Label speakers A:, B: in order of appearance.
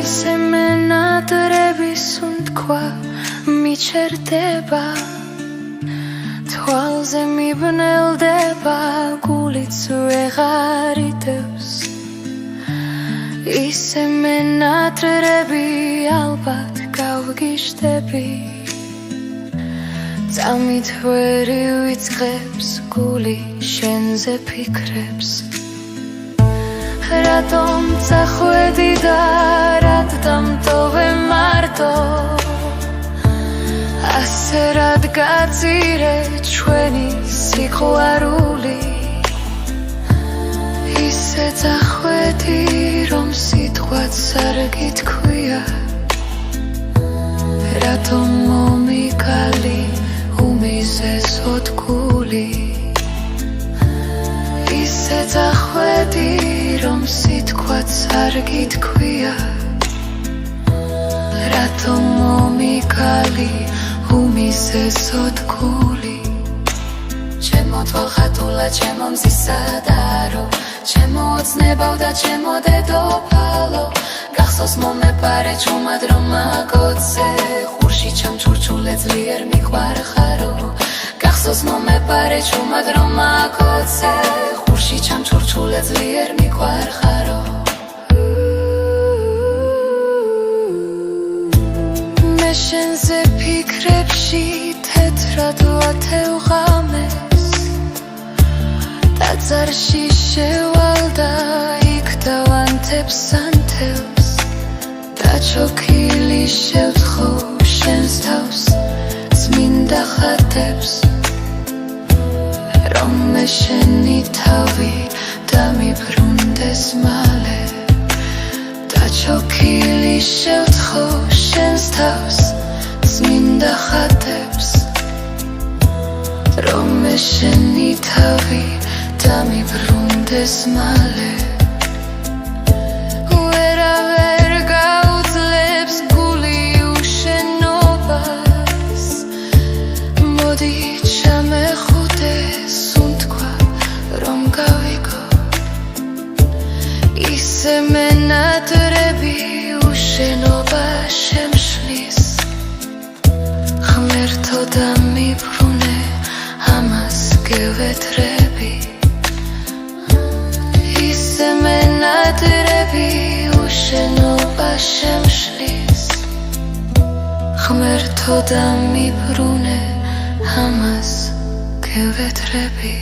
A: ისე მენატრების უთქვა მიჩერდება თვალზე მიბნელდება გულიც ვეღარ იტევს ისე მენატრები ალბათ გავგიშდები წამით ვერ ივიწყებს გული შენზე ფიქრებს რატომ წახვედი და რად დამტოვე მარტო ასე რად გაწირე ჩვენი სიყვარული ისე წახვედი რომ სიტყვაც არ გითქვია რატომ მომიკალი უმიზესოდ გული ისე წახვედი რომ სიტყვაც არ გითქვია რატომ მომიკალი უმიზესოდ გული ჩემო თვალხატულა ჩემო მზისადარო ჩემო ოცნებავ და ჩემო დედოფალო გახსოვს მომეპარე ჩუმად რომ მაგოცე ხურში ჩამჩურჩულე ძლიერ მიყვარხარო გახსოვს მომეპარე ჩუმად რომ მაგოცე ხურში ჩამჩურჩულე ძლიერ მიყვარხარო მე შენზე ფიქრებში თეთრად ვათევღამეს ტაძარში შევალ და იქ დავანთებს ანთელს დაჩოქილი შევთხო შენს თავს წმინდა ხატებს რომ მე შენი თავი დამიბრუნდეს მალე დაჩოქილი შევთხო შენს თავს წმინდა ხატებს რომ მე შენი თავი დამიბრუნდეს მალე ვერავერ გაუძლებს გული უშენობას მოდი ჩამეხუტეს უთქვა რომ გავიგო ისე მენატრები უშენობა შემშლის ღმერთო დამიბრუნე ამას გევეთრები ისე მენატრები უშენობა შემშლის ღმერთო დამიბრუნე ამას გევეთრები